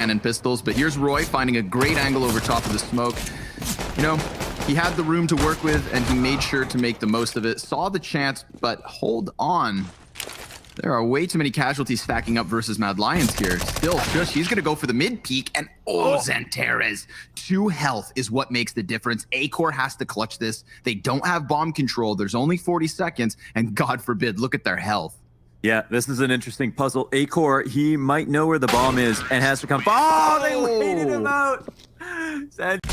and pistols, but here's Roy finding a great angle over top of the smoke. You know, he had the room to work with, and he made sure to make the most of it. Saw the chance, but hold on. There are way too many casualties stacking up versus Mad Lions here. Still, Shush, he's going to go for the mid peak, and Xantares. 2 health is what makes the difference. Acor has to clutch this. They don't have bomb control. There's only 40 seconds, and God forbid, look at their health. Yeah, this is an interesting puzzle. Acor, he might know where the bomb is and has to come. Oh, they waited him out.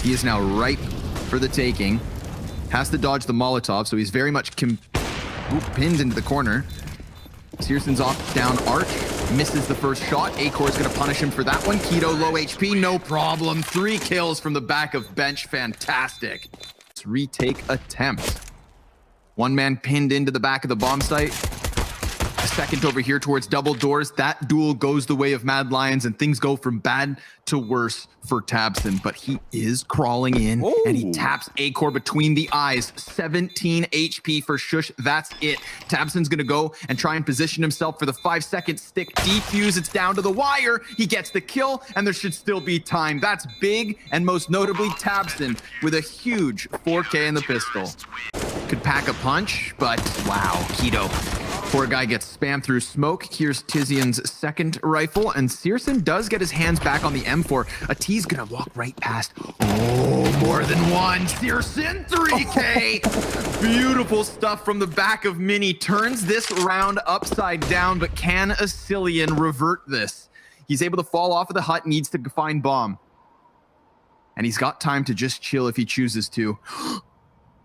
He is now ripe for the taking. Has to dodge the Molotov, so he's very much pinned into the corner. Searson's off down arch, misses the first shot. Acor's gonna punish him for that one. Keto low HP, no problem. 3 kills from the back of bench, fantastic. Let's retake attempt. 1 man pinned into the back of the bomb site. A second over here towards double doors. That duel goes the way of Mad Lions, and things go from bad to worse for Tabson, but he is crawling in. Ooh. And he taps Acor between the eyes. 17 HP for Shush. That's it. Tabson's gonna go and try and position himself for the 5-second stick defuse. It's down to the wire. He gets the kill, and there should still be time. That's big, and most notably Tabson with a huge 4K in the pistol. Could pack a punch, but wow, Keto. Poor guy gets spammed through smoke. Here's Tizian's second rifle, and Searson does get his hands back on the M4. A T's gonna walk right past. Oh, more than one. Searson, 3K. Beautiful stuff from the back of Mini. Turns this round upside down, but can Asilian revert this? He's able to fall off of the hut, needs to find bomb. And he's got time to just chill if he chooses to.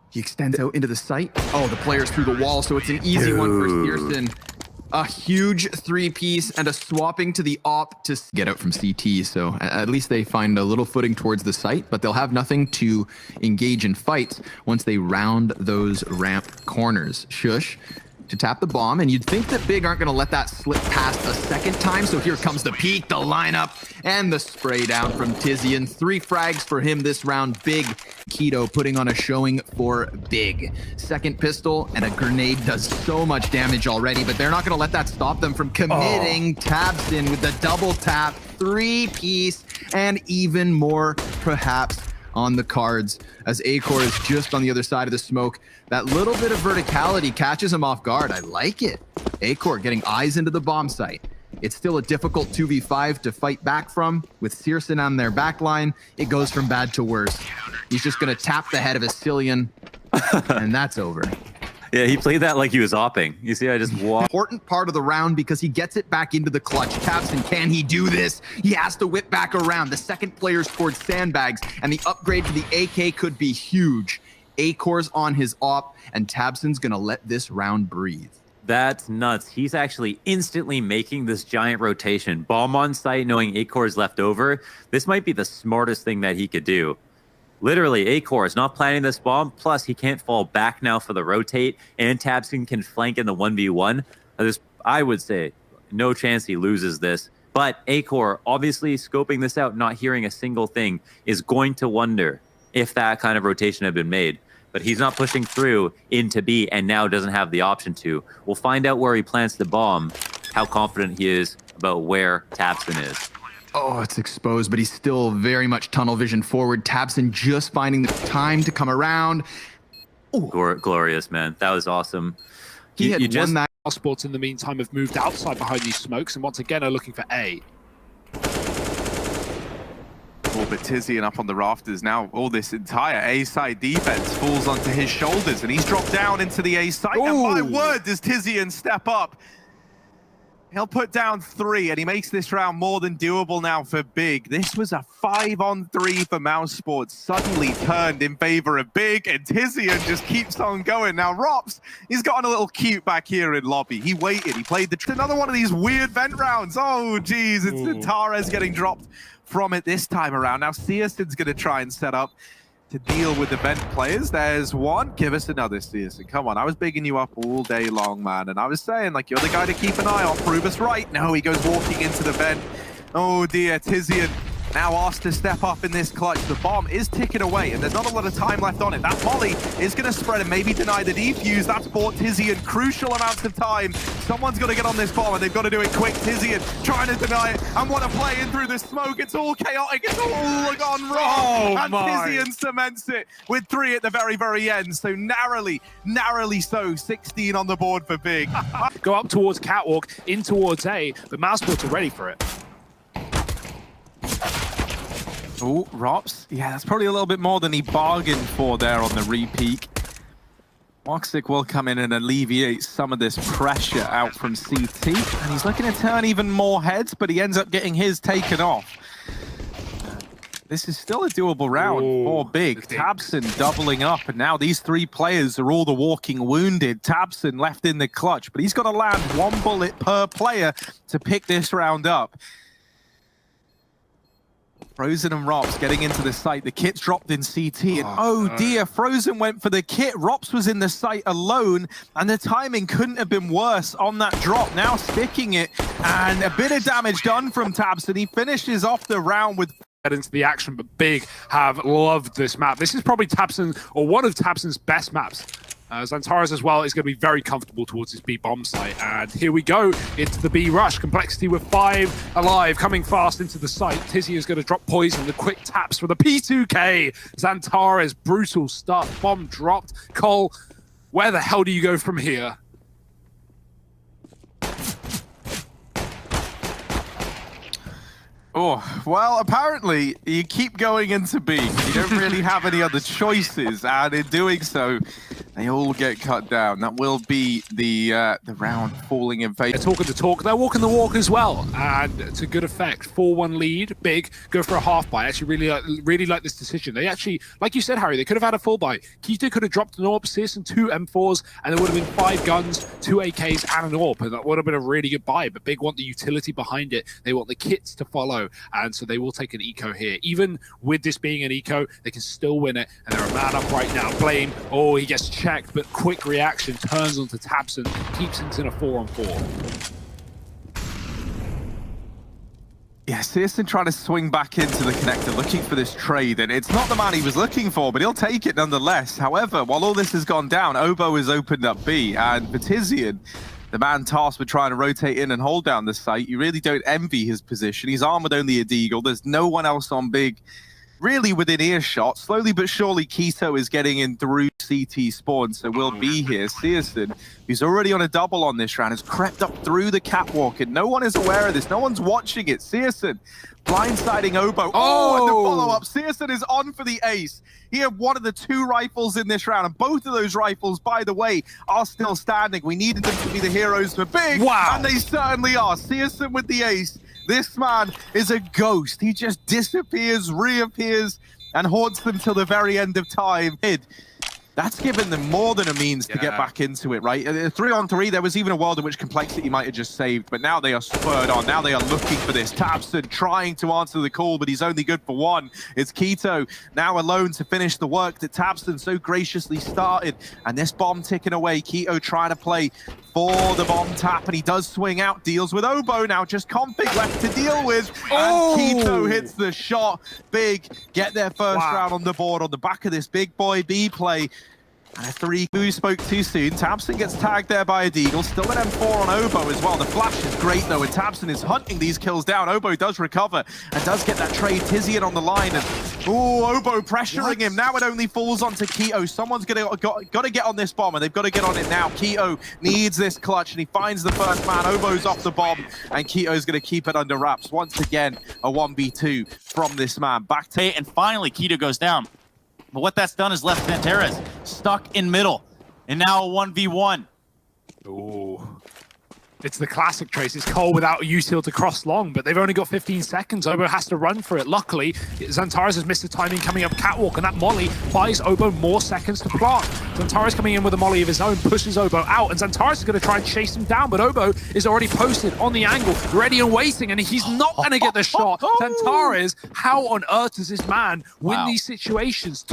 He extends out into the site. Oh, the player's through the wall, so it's an easy one for Searson. A huge 3-piece and a swapping to the op to get out from CT. So at least they find a little footing towards the site, but they'll have nothing to engage in fights once they round those ramp corners. Shush to tap the bomb, and you'd think that Big aren't going to let that slip past a second time. So here comes the peek, the lineup, and the spray down from Tizian. 3 frags for him this round. Big. Keto putting on a showing for Big. Second pistol, and a grenade does so much damage already, but they're not going to let that stop them from committing. Tabson with the double tap, 3-piece, and even more perhaps on the cards as Acor is just on the other side of the smoke. That little bit of verticality catches him off guard. I like it. Acor getting eyes into the bomb site. It's still a difficult 2v5 to fight back from. With Searson on their back line, it goes from bad to worse. He's just going to tap the head of Asilian, and that's over. Yeah, he played that like he was opping. You see, I just walked. Important part of the round because he gets it back into the clutch. Tabson, can he do this? He has to whip back around. The second player's towards sandbags, and the upgrade to the AK could be huge. Acor's on his op, and Tabson's going to let this round breathe. That's nuts. He's actually instantly making this giant rotation. Bomb on site, knowing Acor's left over. This might be the smartest thing that he could do. Literally, Acor is not planning this bomb, plus he can't fall back now for the rotate, and Tabson can flank in the 1v1. I would say no chance he loses this, but Acor, obviously scoping this out, not hearing a single thing, is going to wonder if that kind of rotation had been made. But he's not pushing through into B and now doesn't have the option to. We'll find out where he plants the bomb, how confident he is about where Tabson is. Oh, it's exposed, but he's still very much tunnel vision forward. Tabson just finding the time to come around. Glorious, man. That was awesome. He had won that. Sports in the meantime have moved outside behind these smokes and once again are looking for A. Oh, but Tizian up on the rafters now. All this entire A side defense falls onto his shoulders, and he's dropped down into the A side. And my word, does Tizian step up? He'll put down 3, and he makes this round more than doable now for Big. This was a 5-on-3 for Mouse Sports, suddenly turned in favor of Big, and Tizian just keeps on going. Now, Rops, he's gotten a little cute back here in lobby. He waited, he played another one of these weird vent rounds. Oh, geez, it's Xantares getting dropped from it this time around. Now, Searson's going to try and set up to deal with the vent players. There's one. Give us another, Searson. Come on. I was bigging you up all day long, man. And I was saying, like, you're the guy to keep an eye on. Prove us right. No, he goes walking into the vent. Oh, dear. Tizian now asked to step up in this clutch. The bomb is ticking away, and there's not a lot of time left on it. That molly is going to spread and maybe deny the defuse. That's bought Tizian crucial amounts of time. Someone's got to get on this bomb, and they've got to do it quick. Tizian trying to deny it and want to play in through the smoke. It's all chaotic. It's all gone wrong. And Tizian cements it with 3 at the very, very end. So narrowly so, 16 on the board for Big. Go up towards Catwalk, in towards A, but Mousesports are ready for it. Oh, Rops. Yeah, that's probably a little bit more than he bargained for there on the repeak. Moxic will come in and alleviate some of this pressure out from CT. And he's looking to turn even more heads, but he ends up getting his taken off. This is still a doable round for Big. Tabson doubling up, and now these 3 players are all the walking wounded. Tabson left in the clutch, but he's got to land 1 bullet per player to pick this round up. Frozen and Rops getting into the site. The kit's dropped in CT, and oh dear, Frozen went for the kit. Rops was in the site alone, and the timing couldn't have been worse on that drop. Now sticking it, and a bit of damage done from Tabson. He finishes off the round with into the action, but Big have loved this map. This is probably Tabson, or one of Tabson's best maps. Xantares as well is going to be very comfortable towards his B bomb site. And here we go. It's the B rush. Complexity with 5 alive, coming fast into the site. Tizzy is going to drop poison. The quick taps for the P2K. Xantares, brutal start. Bomb dropped. Cole, where the hell do you go from here? Oh, well, apparently you keep going into B. You don't really have any other choices, and in doing so, they all get cut down. That will be the round falling in favor. They're talking the talk, they're walking the walk as well, and to good effect. 4-1 lead, Big, go for a half buy. Actually really like this decision. They actually, like you said, Harry, they could have had a full buy. Keto could have dropped an AWP assist and 2 M4s, and there would have been 5 guns, 2 AKs, and an AWP, and that would have been a really good buy. But Big want the utility behind it. They want the kits to follow, and so they will take an eco here. Even with this being an eco, they can still win it, and they're a man up right now. Blame, oh, he gets checked, but quick reaction turns onto Tabson, keeps him in a 4-on-4. Yeah, Searson trying to swing back into the connector, looking for this trade, and it's not the man he was looking for, but he'll take it nonetheless. However, while all this has gone down, Obo has opened up B, and Batizian, the man tasked with trying to rotate in and hold down the site, you really don't envy his position. He's armed with only a deagle. There's no one else on Big really within earshot. Slowly but surely, Keto is getting in through CT spawn, so we'll be here. Searson, who's already on a double on this round, has crept up through the catwalk, and no one is aware of this. No one's watching it. Searson blindsiding Obo. Oh, and the follow-up. Searson is on for the ace. He had one of the 2 rifles in this round, and both of those rifles, by the way, are still standing. We needed them to be the heroes for Big, and they certainly are. Searson with the ace. This man is a ghost. He just disappears, reappears, and haunts them till the very end of time. That's given them more than a means to get back into it, right? 3-on-3, there was even a world in which Complexity might have just saved, but now they are spurred on. Now they are looking for this. Tabson trying to answer the call, but he's only good for 1. It's Keto now alone to finish the work that Tabson so graciously started. And this bomb ticking away. Keto trying to play for the bomb tap, and he does swing out, deals with Obo now, just Config left to deal with, and Keto hits the shot. Big get their first round on the board on the back of this big boy B play. And a 3 who spoke too soon. Tabson gets tagged there by a deagle. Still an M4 on Obo as well. The flash is great though, and Tabson is hunting these kills down. Obo does recover and does get that trade. Tizian on the line, and Obo pressuring him. Now it only falls onto Keto. Someone's got to get on this bomb, and they've got to get on it now. Keto needs this clutch, and he finds the first man. Obo's off the bomb, and Keto's going to keep it under wraps. Once again, a 1v2 from this man. Back to and finally Keto goes down. But what that's done is left Xantares stuck in middle, and now a 1v1. Ooh. It's the classic Trace. It's Cole without a util to cross long, but they've only got 15 seconds. Obo has to run for it. Luckily, Xantares has missed the timing coming up catwalk, and that molly buys Obo more seconds to plant. Xantares coming in with a molly of his own, pushes Obo out, and Xantares is going to try and chase him down, but Obo is already posted on the angle, ready and waiting, and he's not going to get the shot. Xantares, how on earth does this man win these situations?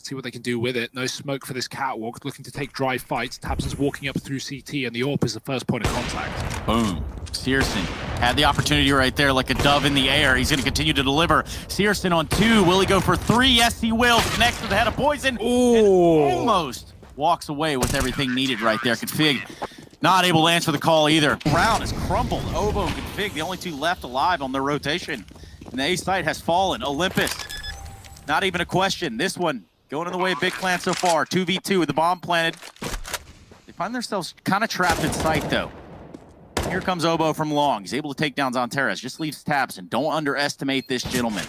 Let's see what they can do with it. No smoke for this catwalk. Looking to take dry fights. Tabson's walking up through CT, and the AWP is the first point of contact. Boom. Searson had the opportunity right there like a dove in the air. He's going to continue to deliver. Searson on 2. Will he go for 3? Yes, he will. Connects to the head of Poison. And almost walks away with everything needed right there. Config not able to answer the call either. Round is crumbled. Obo and Config, the only 2 left alive on their rotation. And the A site has fallen. Olympus, not even a question. This one going in the way of Big Clan so far. 2v2 with the bomb planted. They find themselves kind of trapped in sight though. Here comes Obo from long. He's able to take down Zonteres. Just leaves Tabs, and don't underestimate this gentleman.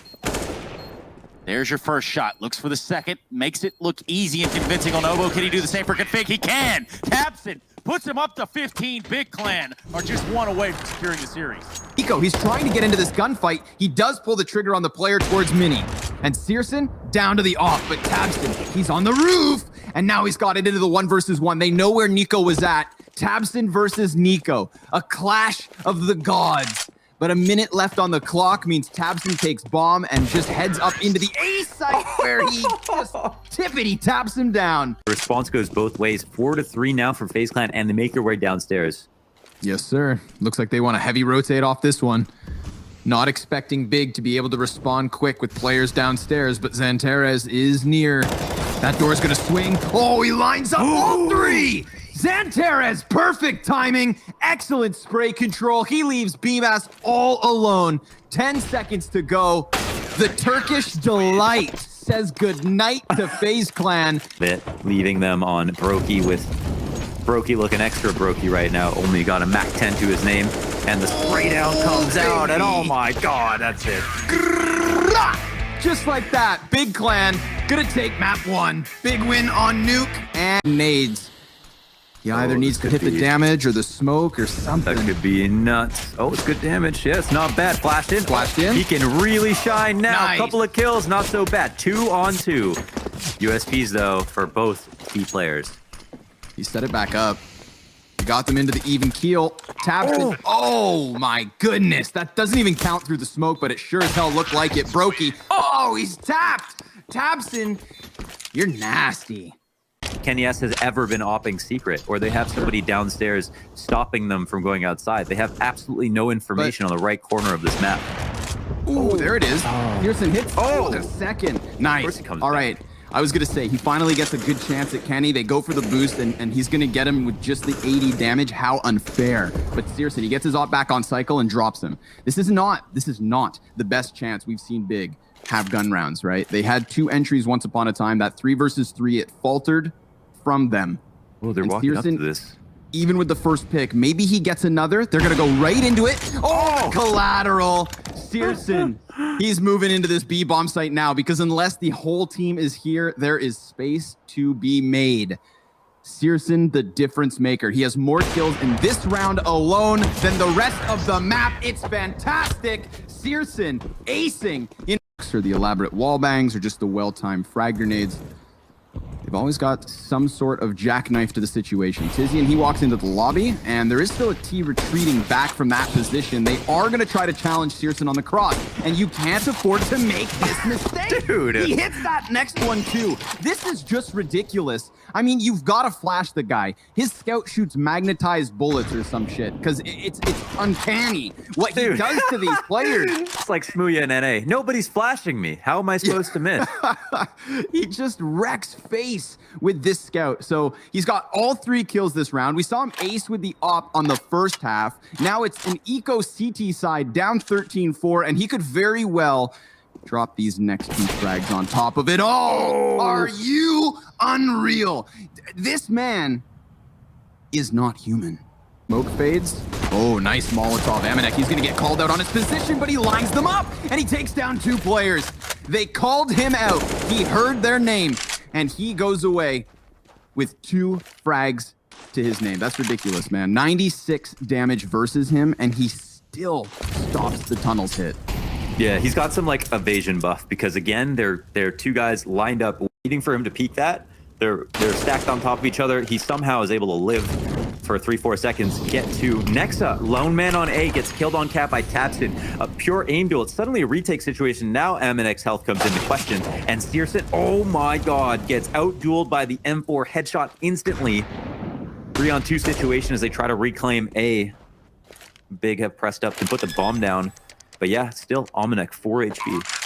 There's your first shot. Looks for the second. Makes it look easy and convincing on Obo. Can he do the same for Config? He can! Tabson puts him up to 15. Big Clan are just 1 away from securing the series. Nico, he's trying to get into this gunfight. He does pull the trigger on the player towards Mini. And Searson down to the off, but Tabson, he's on the roof. And now he's got it into the 1 versus 1. They know where Nico was at. Tabson versus Nico. A clash of the gods. But a minute left on the clock means Tabson takes bomb and just heads up into the A site where he just tippity taps him down. The response goes both ways. 4-3 now for FaZe Clan, and they make their way downstairs. Yes, sir. Looks like they want to heavy rotate off this one. Not expecting Big to be able to respond quick with players downstairs, but Zonteres is near. That door's gonna swing. Oh, he lines up all 3! Zonteres, perfect timing, excellent spray control. He leaves BMAS all alone. 10 seconds to go. The Turkish Delight says goodnight to FaZe Clan. Leaving them on Brokey, with Brokey looking extra Brokey right now. Only got a Mac 10 to his name, and the spray down comes out, and oh my god, that's it. Just like that, Big Clan gonna take map 1. Big win on Nuke and nades. He either needs to hit the damage or the smoke or something. That could be nuts. Oh, it's good damage. Yeah, it's not bad. Flashed in. Flashed in. He can really shine now. Nice. Couple of kills, not so bad. 2 on 2. USPs, though, for both key players. He set it back up. He got them into the even keel. Tabson. Oh my goodness. That doesn't even count through the smoke, but it sure as hell looked like it. Brokey. Oh, he's tapped. Tabson, you're nasty. Kenny S has ever been opping secret, or they have somebody downstairs stopping them from going outside. They have absolutely no information on the right corner of this map. Ooh, there it is. Pearson hits. Oh, the second. Nice. All right. I was going to say, he finally gets a good chance at Kenny. They go for the boost, and he's going to get him with just the 80 damage. How unfair. But seriously, he gets his op back on cycle and drops him. This is not the best chance we've seen Big have gun rounds, right? They had 2 entries once upon a time. That 3 versus 3, it faltered from them. Oh, they're walking up to this. Even with the first pick, maybe he gets another. They're gonna go right into it. Oh, collateral. Searson, he's moving into this B bomb site now, because unless the whole team is here, there is space to be made. Searson, the difference maker. He has more kills in this round alone than the rest of the map. It's fantastic. Searson acing in for the elaborate wall bangs or just the well-timed frag grenades. They've always got some sort of jackknife to the situation. Tizian, he walks into the lobby, and there is still a T retreating back from that position. They are going to try to challenge Searson on the cross, and you can't afford to make this mistake. Dude. He hits that next one, too. This is just ridiculous. I mean, you've got to flash the guy. His scout shoots magnetized bullets or some shit, because it's uncanny what he does to these players. It's like Smooya in NA. Nobody's flashing me. How am I supposed to miss? He just wrecks face with this scout. So he's got all 3 kills this round. We saw him ace with the op on the first half. Now it's an eco CT side down 13-4, and he could very well drop these next 2 frags on top of it. Oh, are you unreal? This man is not human. Smoke fades. Oh, nice Molotov. Amanek, he's going to get called out on his position, but he lines them up, and he takes down 2 players. They called him out. He heard their name, and he goes away with 2 frags to his name. That's ridiculous, man. 96 damage versus him, and he still stops the tunnels hit. Yeah, he's got some like evasion buff, because again, they're 2 guys lined up waiting for him to peek that. They're stacked on top of each other. He somehow is able to live for 3-4 seconds, get to Nexa. Lone man on A, gets killed on cap by Tabson. A pure aim duel. It's suddenly a retake situation. Now Aminek's health comes into question. And Searson, oh my god, gets out-dueled by the M4 headshot instantly. 3-on-2 situation as they try to reclaim A. Big have pressed up to put the bomb down. But yeah, still Aminek, 4 HP.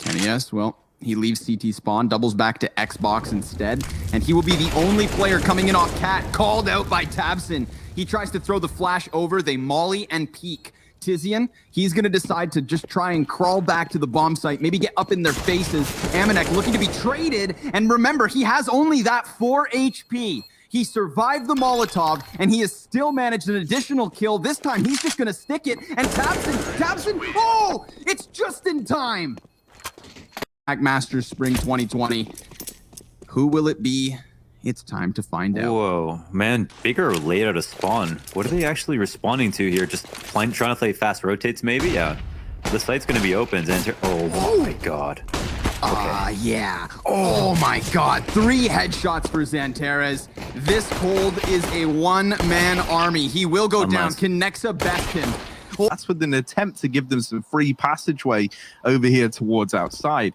And yes, well, he leaves CT spawn, doubles back to Xbox instead, and he will be the only player coming in off Cat, called out by Tabson. He tries to throw the flash over, they molly and peek. Tizian, he's going to decide to just try and crawl back to the bomb site, maybe get up in their faces. Aminek looking to be traded, and remember, he has only that 4 HP. He survived the Molotov, and he has still managed an additional kill. This time, he's just going to stick it, and Tabson, oh, it's just in time. Masters Spring 2020. Who will it be? It's time to find out. Whoa, man, Bigger laid out a spawn. What are they actually responding to here? Just trying to play fast rotates, maybe? Yeah. The site's going to be open. Oh my god. Yeah. Oh my god. 3 headshots for Xantares. This Cold is a one-man army. He will go down. Can Nexa best him? That's with an attempt to give them some free passageway over here towards outside.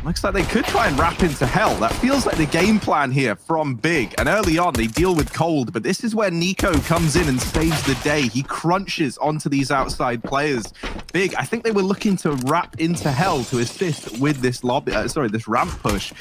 Looks like they could try and wrap into hell. That feels like the game plan here from Big. And early on, they deal with Cold, but this is where Nico comes in and saves the day. He crunches onto these outside players. Big, I think they were looking to wrap into hell to assist with this this ramp push.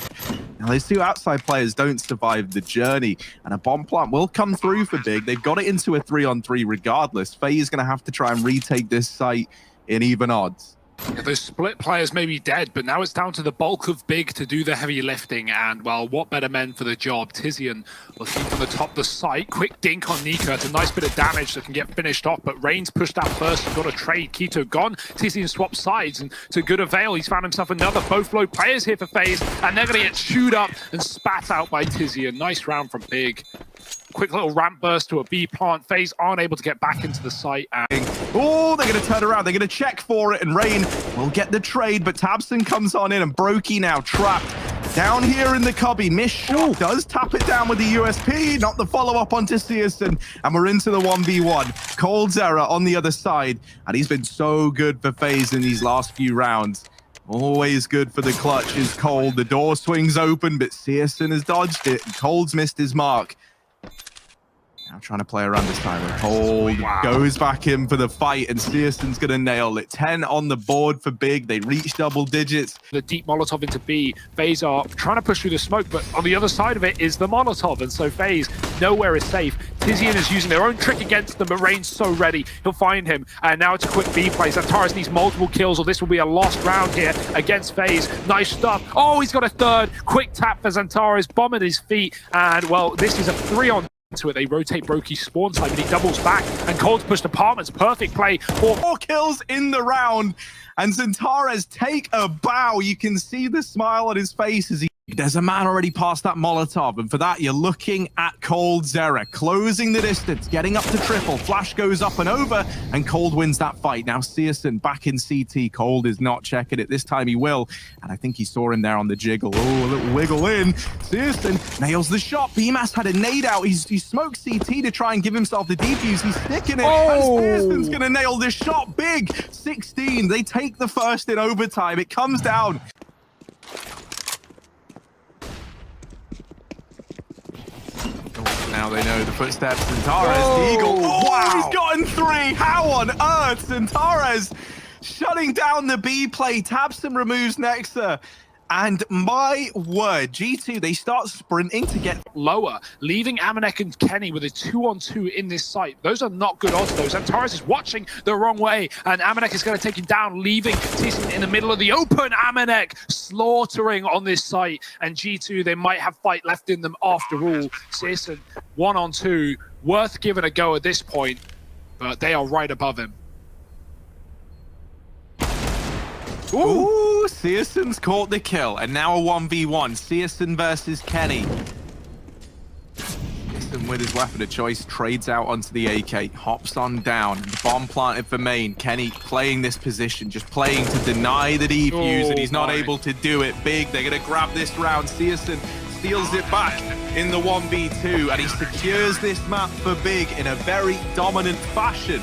Now, those 2 outside players don't survive the journey, and a bomb plant will come through for Big. They've got it into a 3-on-3 regardless. Faye is going to have to try and retake this site in even odds. Yeah, those split players may be dead, but now it's down to the bulk of Big to do the heavy lifting, and, well, what better men for the job? Tizian looking from the top of the site. Quick dink on Nika. It's a nice bit of damage that can get finished off, but Rain's pushed out first. He's got a trade. Keto gone. Tizian swaps sides, and to good avail, he's found himself another. Both low players here for FaZe, and they're going to get chewed up and spat out by Tizian. Nice round from Big. Quick little ramp burst to a B plant. FaZe aren't able to get back into the site. Oh, they're going to turn around. They're going to check for it, and Rain will get the trade, but Tabson comes on in, and Brokey now trapped down here in the cubby. Miss Shot does tap it down with the USP, not the follow-up onto Searson, and we're into the 1v1. Cold's error on the other side, and he's been so good for FaZe in these last few rounds. Always good for the clutch is Cold. The door swings open, but Searson has dodged it, and Cold's missed his mark. Now trying to play around this time. Cold goes back in for the fight, and Searson's going to nail it. 10 on the board for Big. They reach double digits. The deep Molotov into B. FaZe are trying to push through the smoke, but on the other side of it is the Molotov, and so FaZe nowhere is safe. Tizian is using their own trick against them, but Rain's so ready. He'll find him, and now it's a quick B play. Xantares needs multiple kills, or this will be a lost round here against FaZe. Nice stuff. Oh, he's got a third. Quick tap for Xantares. Bomb at his feet, and, well, this is a 3-on to it. They rotate Brokey's spawn side, but he doubles back, and Cold's pushed apartments. Perfect play. 4 kills in the round, and Xantares take a bow. You can see the smile on his face as there's a man already past that Molotov, and for that, you're looking at Cold's error. Closing the distance, getting up to triple. Flash goes up and over, and Cold wins that fight. Now, Searson back in CT. Cold is not checking it. This time he will, and I think he saw him there on the jiggle. Oh, a little wiggle in. Searson nails the shot. BMAS had a nade out. He smoked CT to try and give himself the defuse. He's sticking it, and Searson's going to nail this shot. Big 16. They take the first in overtime. It comes down. Now they know the footsteps. Xantares, the Eagle. Oh, wow. He's gotten 3. How on earth? Xantares shutting down the B play. Tabson removes Nexa. And my word, G2, they start sprinting to get lower, leaving Aminek and Kenny with a 2-on-2 in this site. Those are not good odds, though. Xantares is watching the wrong way, and Aminek is going to take him down, leaving Tizian in the middle of the open. Aminek slaughtering on this site, and G2, they might have fight left in them after all. Searson, 1-on-2, worth giving a go at this point, but they are right above him. Ooh, Searson's caught the kill, and now a 1v1. Searson versus Kenny. Searson with his weapon of choice trades out onto the AK, hops on down, bomb planted for main. Kenny playing this position, just playing to deny the defuse, and he's not able to do it. Big, they're going to grab this round. Searson steals it back in the 1v2, and he secures this map for Big in a very dominant fashion.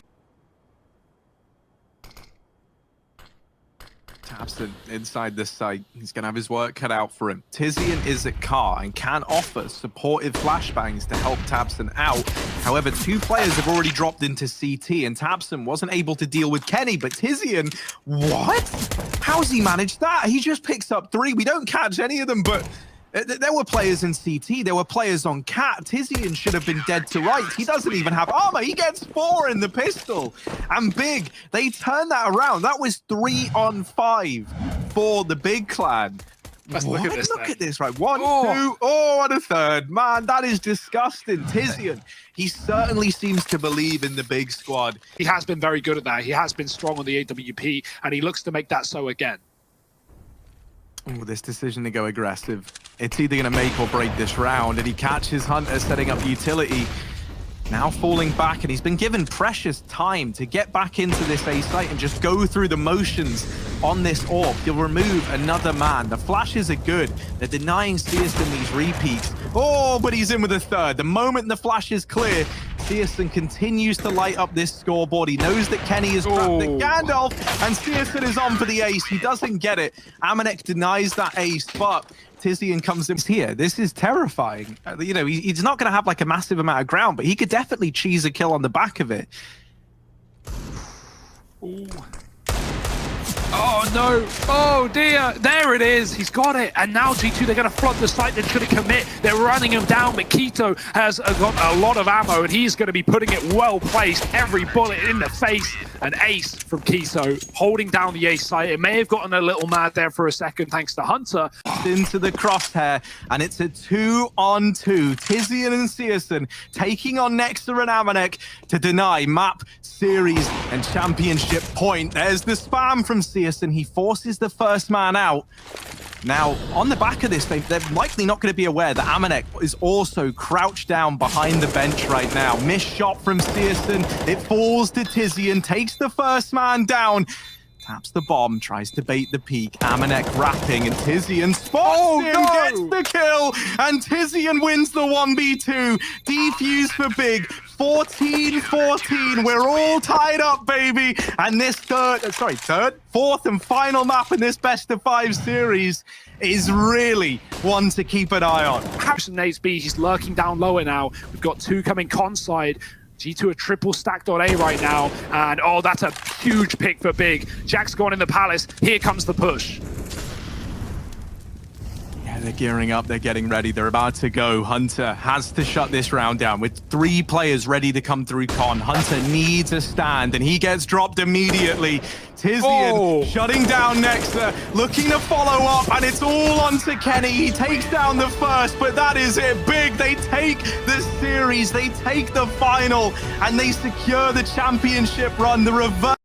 Tabson inside this site. He's going to have his work cut out for him. Tizian is at car and can offer supportive flashbangs to help Tabson out. However, 2 players have already dropped into CT, and Tabson wasn't able to deal with Kenny, but Tizian, what? How's he managed that? He just picks up 3. We don't catch any of them, but there were players in CT. There were players on Cat. Tizian should have been dead to rights. He doesn't even have armor. He gets 4 in the pistol. And Big, they turn that around. That was 3 on 5 for the Big clan. Let's What? look at this. Look at this, right? 1, 2, oh, and a third. Man, that is disgusting. Tizian, he certainly seems to believe in the Big squad. He has been very good at that. He has been strong on the AWP, and he looks to make that so again. Oh, this decision to go aggressive. It's either going to make or break this round, and he catches Hunter setting up utility. Now falling back, and he's been given precious time to get back into this A site and just go through the motions on this AWP. He'll remove another man. The flashes are good. They're denying Searson these repeats. Oh, but he's in with a third. The moment the flash is clear, Searson continues to light up this scoreboard. He knows that Kenny is trapped at Gandalf, and Searson is on for the ace. He doesn't get it. Amanek denies that ace, but Tizian comes in here. This is terrifying. You know, he's not going to have like a massive amount of ground, but he could definitely cheese a kill on the back of it. Ooh. Oh no, oh dear, there it is, he's got it. And now G2, they're gonna flood the site, they're gonna commit, they're running him down, but Quito has got a lot of ammo and he's gonna be putting it well placed, every bullet in the face. An ace from Quito, holding down the ace site. It may have gotten a little mad there for a second thanks to Hunter. Into the crosshair, and it's a 2-on-2. Tizian and Searson taking on Nexa and Amanek to deny map, series, and championship point. There's the spam from Searson. He forces the first man out. Now, on the back of this, they're likely not going to be aware that Amanek is also crouched down behind the bench right now. Missed shot from Searson. It falls to Tizian, takes the first man down. Taps the bomb, tries to bait the peak. Amanek wrapping, and Tizian spots him, gets the kill, and Tizian wins the 1v2. Defuse for Big. 14-14. We're all tied up, baby. And this fourth and final map in this best of 5 series is really one to keep an eye on. Harrison Nate's B, he's lurking down lower now. We've got 2 coming con side. G2 are triple stacked on A right now. And oh, that's a huge pick for Big. Jack's gone in the palace. Here comes the push. They're gearing up, they're getting ready, they're about to go. Hunter has to shut this round down with 3 players ready to come through con. Hunter needs a stand, and he gets dropped immediately. Tizian shutting down Nexa, looking to follow up, and it's all onto Kenny. He takes down the first, but that is it. Big, they take the series, they take the final, and they secure the championship run. The reverse.